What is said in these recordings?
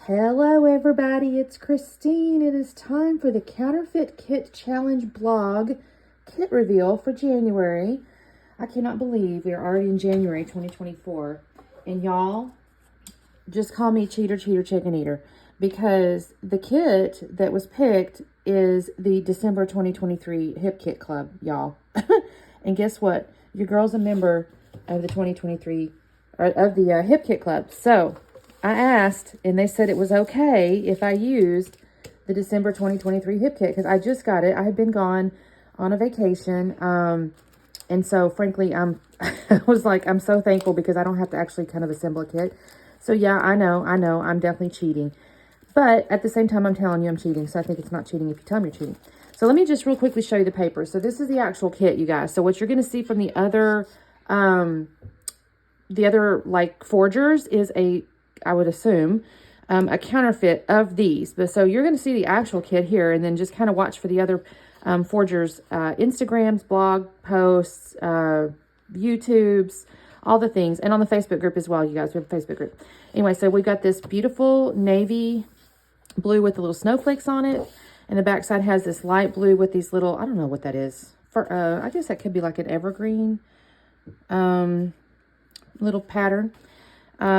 Hello everybody, it's Christine. It is time for the Counterfeit Kit Challenge blog kit reveal for January. I cannot believe we are already in January 2024. And y'all, just call me cheater, chicken eater. Because the kit that was picked is the December 2023 Hip Kit Club, y'all. And guess what? Your girl's a member of the 2023, or of the Hip Kit Club. So I asked, and they said it was okay if I used the December 2023 Hip Kit, because I just got it. I had been gone on a vacation, and so, frankly, I was like, I'm so thankful because I don't have to actually kind of assemble a kit. So, yeah, I know, I'm definitely cheating. But at the same time, I'm telling you I'm cheating, so I think it's not cheating if you tell me you're cheating. So let me just real quickly show you the paper. So this is the actual kit, you guys. So what you're going to see from the other like forgers is I would assume, a counterfeit of these. But so you're going to see the actual kit here, and then just kind of watch for the other forgers' Instagrams, blog posts, YouTubes, all the things. And on the Facebook group as well, you guys. We have a Facebook group. Anyway, so we've got this beautiful navy blue with the little snowflakes on it. And the back side has this light blue with these little, I don't know what that is. For I guess that could be like an evergreen little pattern.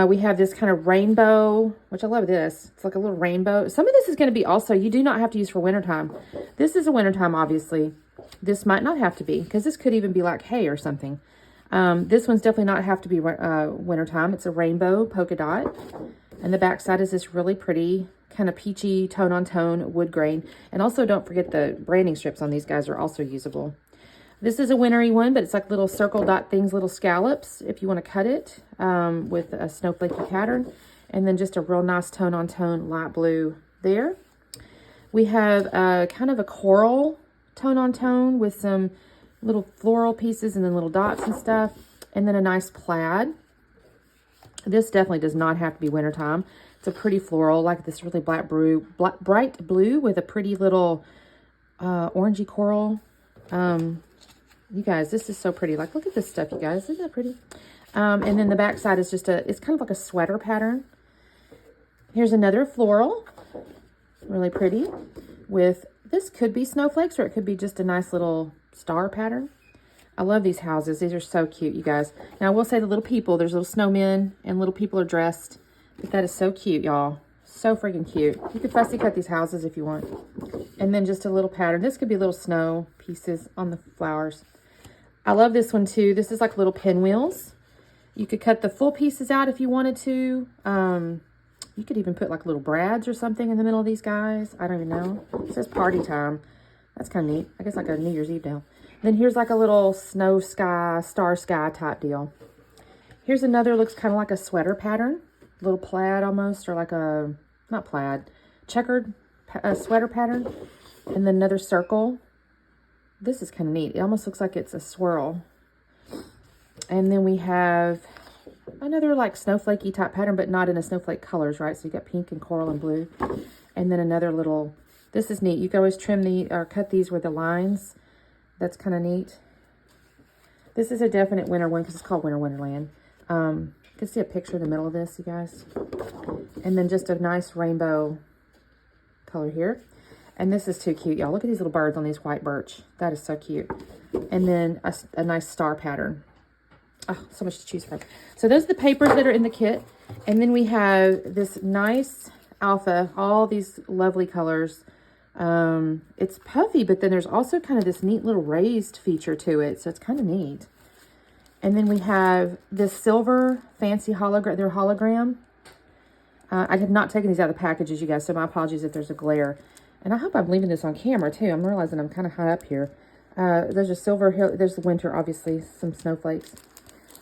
We have this kind of rainbow, which I love this. It's like a little rainbow. Some of this is going to be also, you do not have to use for wintertime. This is a wintertime, obviously. This might not have to be, because this could even be like hay or something. This one's definitely not have to be wintertime. It's a rainbow polka dot. And the back side is this really pretty, kind of peachy, tone-on-tone wood grain. And also don't forget the branding strips on these guys are also usable. This is a wintry one, but it's like little circle dot things, little scallops, if you want to cut it with a snowflakey pattern. And then just a real nice tone-on-tone light blue there. We have kind of a coral tone-on-tone with some little floral pieces and then little dots and stuff. And then a nice plaid. This definitely does not have to be wintertime. It's a pretty floral, like this really bright bright blue with a pretty little orangey coral. You guys, this is so pretty. Like, look at this stuff, you guys. Isn't that pretty? And then the back side is just it's kind of like a sweater pattern. Here's another floral. Really pretty. With, this could be snowflakes or it could be just a nice little star pattern. I love these houses. These are so cute, you guys. Now, I will say the little people, there's little snowmen and little people are dressed. But that is so cute, y'all. So freaking cute. You could fussy cut these houses if you want. And then just a little pattern. This could be little snow pieces on the flowers. I love this one too. This is like little pinwheels. You could cut the full pieces out if you wanted to. You could even put like little brads or something in the middle of these guys. I don't even know. It says party time. That's kind of neat. I guess like a New Year's Eve now. Then here's like a little snow sky, star sky type deal. Here's another, looks kind of like a sweater pattern. A little plaid almost, or like a, not plaid, checkered sweater pattern. And then another circle. This is kind of neat. It almost looks like it's a swirl. And then we have another like snowflakey type pattern, but not in a snowflake colors, right? So you got pink and coral and blue. And then another little, this is neat. You can always trim the, or cut these with the lines. That's kind of neat. This is a definite winter one because it's called Winter Wonderland. You can see a picture in the middle of this, you guys. And then just a nice rainbow color here. And this is too cute, y'all. Look at these little birds on these white birch. That is so cute. And then a nice star pattern. Oh, so much to choose from. So those are the papers that are in the kit. And then we have this nice alpha, all these lovely colors. It's puffy, but then there's also kind of this neat little raised feature to it. So it's kind of neat. And then we have this silver fancy hologram. They're hologram. I have not taken these out of the packages, you guys, so my apologies if there's a glare. And I hope I'm leaving this on camera, too. I'm realizing I'm kind of high up here. There's a silver hill. There's the winter, obviously, some snowflakes.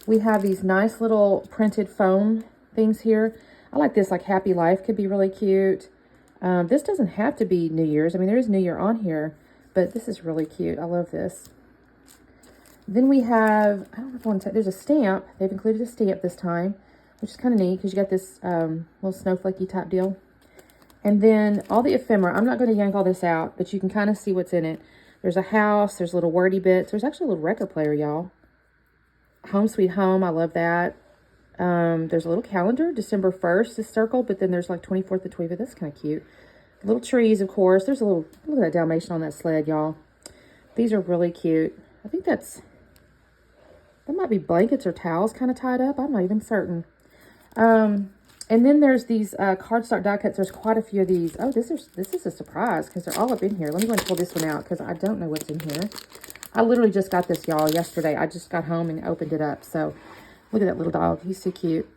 We have these nice little printed foam things here. I like this, like Happy Life could be really cute. This doesn't have to be New Year's. I mean, there is New Year on here, but this is really cute. I love this. Then we have, I don't know if I want to, there's a stamp. They've included a stamp this time, which is kind of neat because you got this little snowflakey type deal. And then all the ephemera. I'm not going to yank all this out, but you can kind of see what's in it. There's a house. There's little wordy bits. There's actually a little record player, y'all. Home Sweet Home. I love that. There's a little calendar, December 1st is circled, but then there's like 24th to 25th. That's kind of cute. Little trees, of course. There's a little, look at that Dalmatian on that sled, y'all. These are really cute. I think that might be blankets or towels kind of tied up. I'm not even certain. And then there's these cardstock die cuts. There's quite a few of these. Oh, this is a surprise because they're all up in here. Let me go and pull this one out because I don't know what's in here. I literally just got this, y'all, yesterday. I just got home and opened it up. So look at that little dog. He's so cute.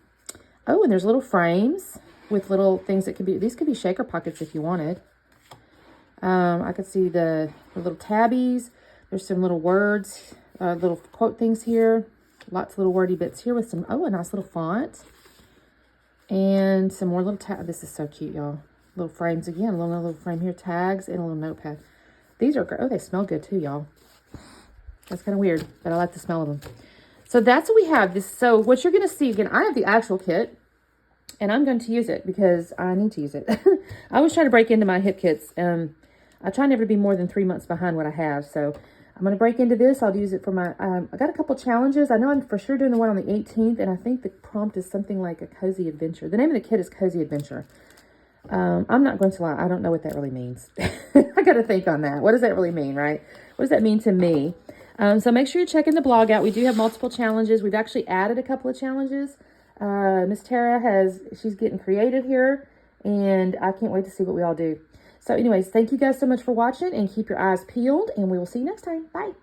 Oh, and there's little frames with little things that could be, these could be shaker pockets if you wanted. I could see the little tabbies. There's some little words, little quote things here. Lots of little wordy bits here with some, oh, a nice little font. And some more little tags. This is so cute, y'all. Little frames again. A little frame here. Tags and a little notepad. These are, oh, they smell good too, y'all. That's kind of weird, but I like the smell of them. So that's what we have. So what you're going to see, again, I have the actual kit. And I'm going to use it because I need to use it. I always try to break into my hip kits. I try never to be more than 3 months behind what I have. So I'm going to break into this. I'll use it for my, I got a couple challenges. I know I'm for sure doing the one on the 18th. And I think the prompt is something like a cozy adventure. The name of the kit is Cozy Adventure. I'm not going to lie. I don't know what that really means. I got to think on that. What does that really mean, right? What does that mean to me? So make sure you're checking the blog out. We do have multiple challenges. We've actually added a couple of challenges. Miss Tara she's getting creative here, and I can't wait to see what we all do. So anyways, thank you guys so much for watching, and keep your eyes peeled, and we will see you next time. Bye.